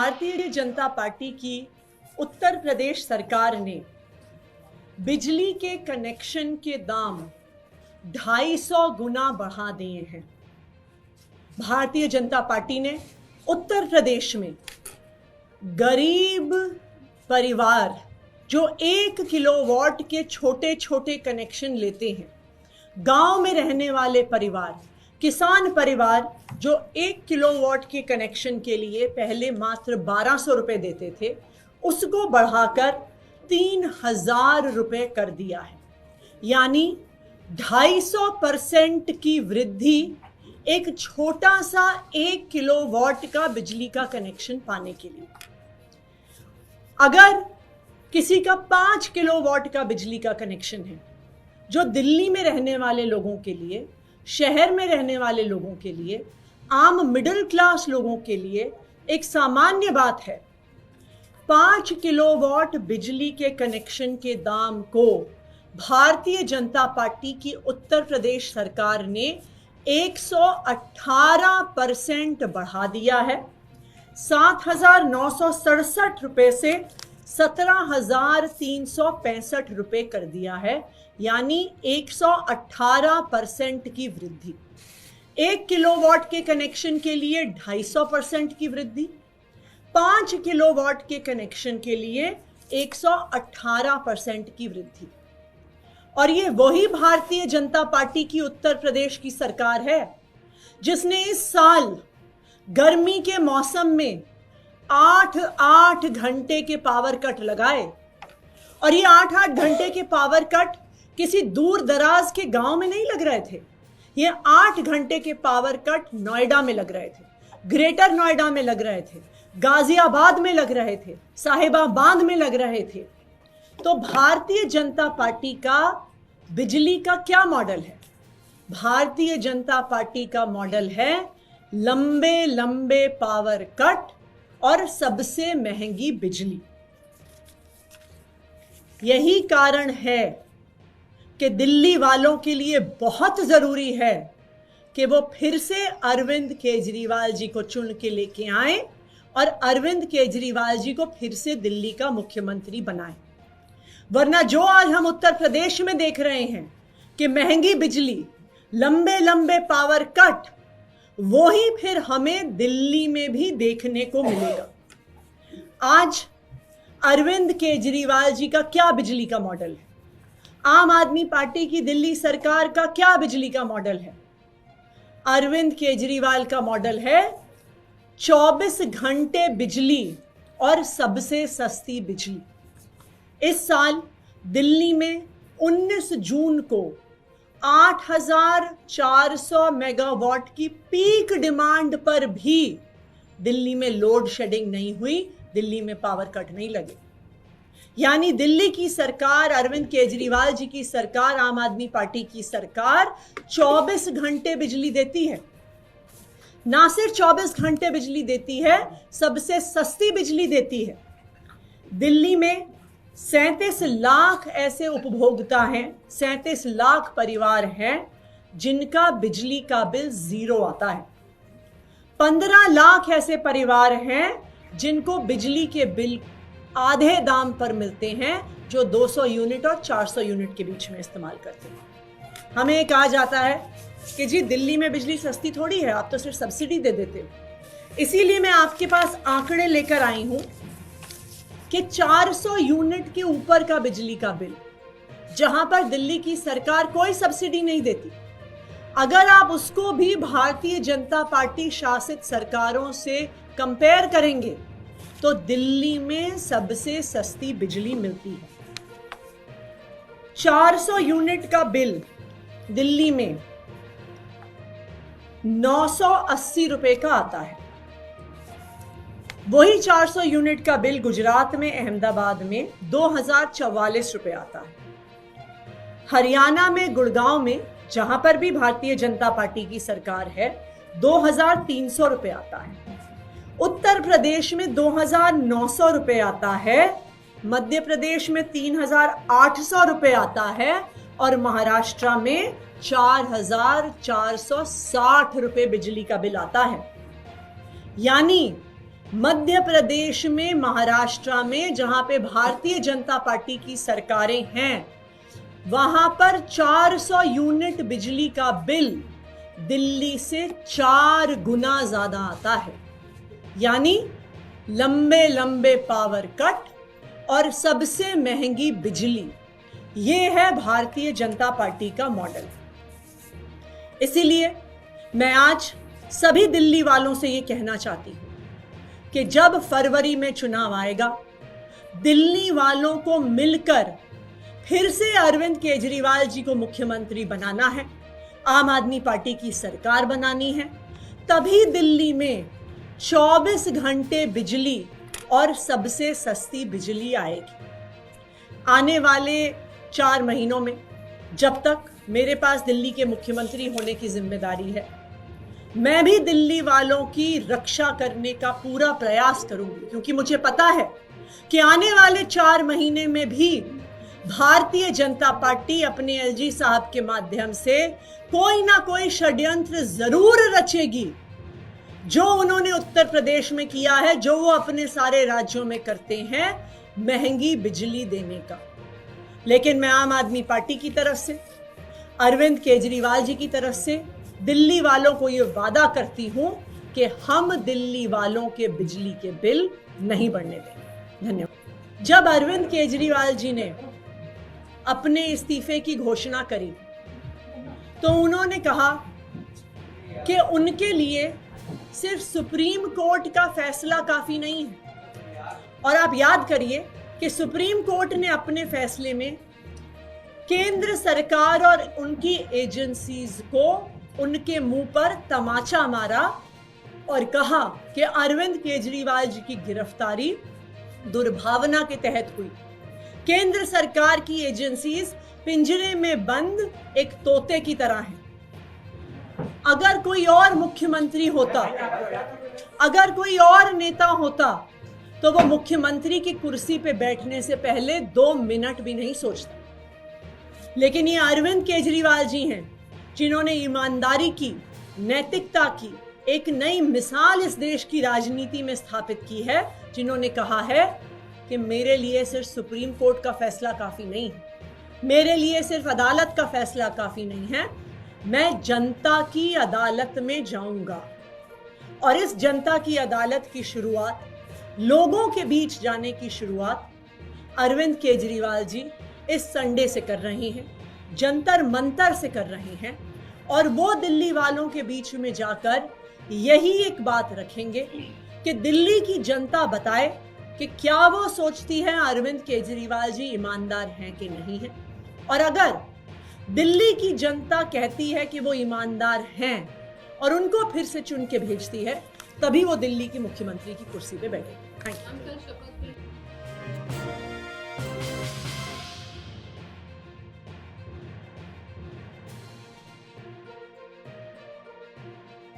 Bharatiya Janata party की उत्तर प्रदेश सरकार ने बिजली के कनेक्शन के दाम 250 गुना बढ़ा दिए हैं। भारतीय जनता पार्टी ने उत्तर प्रदेश में गरीब परिवार जो 1 किलोवाट के छोटे छोटे कनेक्शन लेते हैं, गांव में रहने वाले परिवार, किसान परिवार जो 1 किलोवाट के कनेक्शन के लिए पहले मात्र 1200 रुपए देते थे, उसको बढ़ाकर 3000 रुपए कर दिया है। यानी 250% की वृद्धि एक छोटा सा 1 किलोवाट का बिजली का कनेक्शन पाने के लिए। अगर किसी का 5 किलोवाट का बिजली का कनेक्शन है, जो दिल्ली में रहने वाले लोगों के लिए, शहर में रहने वाले लोगों के लिए, आम मिडिल क्लास लोगों के लिए एक सामान्य बात है, 5 किलोवाट बिजली के कनेक्शन के दाम को भारतीय जनता पार्टी की उत्तर प्रदेश सरकार ने 118% बढ़ा दिया है। 7,967 रुपए से 17,365 रुपए कर दिया है, यानी 118% की वृद्धि। 1 किलोवाट के कनेक्शन के लिए 250% की वृद्धि, 5 किलोवाट के कनेक्शन के लिए 118% की वृद्धि। और ये वही भारतीय जनता पार्टी की उत्तर प्रदेश की सरकार है जिसने इस साल गर्मी के मौसम में 8-8 घंटे के पावर कट लगाए। और ये 8-8 घंटे के पावर कट किसी दूर दराज के गांव में नहीं लग रहे थे। ये 8 घंटे के पावर कट नोएडा में लग रहे थे, ग्रेटर नोएडा में लग रहे थे, गाजियाबाद में लग रहे थे, साहिबाबाद में लग रहे थे। तो भारतीय जनता पार्टी का बिजली का क्या मॉडल है? भारतीय जनता पार्टी का मॉडल है लंबे लंबे पावर कट और सबसे महंगी बिजली। यही कारण है कि दिल्ली वालों के लिए बहुत जरूरी है कि वो फिर से अरविंद केजरीवाल जी को चुन के लेके आए और अरविंद केजरीवाल जी को फिर से दिल्ली का मुख्यमंत्री बनाएं। वरना जो आज हम उत्तर प्रदेश में देख रहे हैं कि महंगी बिजली, लंबे लंबे पावर कट, वो ही फिर हमें दिल्ली में भी देखने को मिलेगा। आज अरविंद केजरीवाल जी का क्या बिजली का मॉडल है? आम आदमी पार्टी की दिल्ली सरकार का क्या बिजली का मॉडल है? अरविंद केजरीवाल का मॉडल है 24 घंटे बिजली और सबसे सस्ती बिजली। इस साल दिल्ली में 19 जून को 8,400 मेगावाट की पीक डिमांड पर भी दिल्ली में लोड शेडिंग नहीं हुई, दिल्ली में पावर कट नहीं लगे। यानी दिल्ली की सरकार, अरविंद केजरीवाल जी की सरकार, आम आदमी पार्टी की सरकार 24 घंटे बिजली देती है। ना सिर्फ 24 घंटे बिजली देती है, सबसे सस्ती बिजली देती है। दिल्ली में 37 लाख ऐसे उपभोक्ता हैं, 37 लाख परिवार हैं जिनका बिजली का बिल 0 आता है। 15 लाख ऐसे परिवार हैं जिनको बिजली के बिल आधे दाम पर मिलते हैं, जो 200 यूनिट और 400 यूनिट के बीच में इस्तेमाल करते हैं। हमें कहा जाता है कि जी दिल्ली में बिजली सस्ती थोड़ी है, आप तो सिर्फ सब्सिडी दे देते हो। इसीलिए मैं आपके पास आंकड़े लेकर आई हूं कि 400 यूनिट के ऊपर का बिजली का बिल, जहां पर दिल्ली की सरकार कोई सब्सिडी नहीं देती, अगर आप उसको भी भारतीय जनता पार्टी शासित सरकारों से कंपेयर करेंगे तो दिल्ली में सबसे सस्ती बिजली मिलती है। 400 यूनिट का बिल दिल्ली में 980 रुपए का आता है। वही 400 यूनिट का बिल गुजरात में, अहमदाबाद में 2044 रुपए आता है। हरियाणा में, गुड़गांव में, जहां पर भी भारतीय जनता पार्टी की सरकार है, 2300 रुपए आता है। उत्तर प्रदेश में 2900 रुपए आता है, मध्य प्रदेश में 3800 रुपए आता है और महाराष्ट्र में 4,460 रुपए बिजली का बिल आता है। यानी मध्य प्रदेश में, महाराष्ट्र में, जहां पे भारतीय जनता पार्टी की सरकारें हैं, वहां पर 400 यूनिट बिजली का बिल दिल्ली से 4 गुना ज्यादा आता है। यानी लंबे लंबे पावर कट और सबसे महंगी बिजली, ये है भारतीय जनता पार्टी का मॉडल। इसीलिए मैं आज सभी दिल्ली वालों से ये कहना चाहती हूं कि जब फरवरी में चुनाव आएगा, दिल्ली वालों को मिलकर फिर से अरविंद केजरीवाल जी को मुख्यमंत्री बनाना है, आम आदमी पार्टी की सरकार बनानी है। तभी दिल्ली में 24 घंटे बिजली और सबसे सस्ती बिजली आएगी। आने वाले 4 महीनों में, जब तक मेरे पास दिल्ली के मुख्यमंत्री होने की जिम्मेदारी है, मैं भी दिल्ली वालों की रक्षा करने का पूरा प्रयास करूंगी, क्योंकि मुझे पता है कि आने वाले 4 महीने में भी भारतीय जनता पार्टी अपने एलजी साहब के माध्यम से कोई ना कोई षड्यंत्र जरूर रचेगी, जो उन्होंने उत्तर प्रदेश में किया है, जो वो अपने सारे राज्यों में करते हैं, महंगी बिजली देने का। लेकिन मैं आम आदमी पार्टी की तरफ से, अरविंद केजरीवाल जी की तरफ से दिल्ली वालों को ये वादा करती हूं कि हम दिल्ली वालों के बिजली के बिल नहीं बढ़ने देंगे। धन्यवाद। जब अरविंद केजरीवाल जी ने अपने इस्तीफे की घोषणा करी तो उन्होंने कहा कि उनके लिए सिर्फ सुप्रीम कोर्ट का फैसला काफी नहीं है। और आप याद करिए कि सुप्रीम कोर्ट ने अपने फैसले में केंद्र सरकार और उनकी एजेंसीज को उनके मुंह पर तमाचा मारा और कहा कि अरविंद केजरीवाल जी की गिरफ्तारी दुर्भावना के तहत हुई। केंद्र सरकार की एजेंसीज पिंजरे में बंद एक तोते की तरह हैं। अगर कोई और मुख्यमंत्री होता, अगर कोई और नेता होता, तो वो मुख्यमंत्री की कुर्सी पे बैठने से पहले 2 मिनट भी नहीं सोचता। लेकिन ये अरविंद केजरीवाल जी हैं जिन्होंने ईमानदारी की, नैतिकता की एक नई मिसाल इस देश की राजनीति में स्थापित की है, जिन्होंने कहा है कि मेरे लिए सिर्फ सुप्रीम कोर्ट का फैसला काफी नहीं है, मेरे लिए सिर्फ अदालत का फैसला काफी नहीं है, मैं जनता की अदालत में जाऊंगा। और इस जनता की अदालत की शुरुआत, लोगों के बीच जाने की शुरुआत अरविंद केजरीवाल जी इस संडे से कर रही हैं, जंतर मंतर से कर रहे हैं। और वो दिल्ली वालों के बीच में जाकर यही एक बात रखेंगे कि दिल्ली की जनता बताए कि क्या वो सोचती है अरविंद केजरीवाल जी ईमानदार हैं कि नहीं है। और अगर दिल्ली की जनता कहती है कि वो ईमानदार हैं और उनको फिर से चुन के भेजती है, तभी वो दिल्ली की मुख्यमंत्री की कुर्सी पे बैठे। Thank you.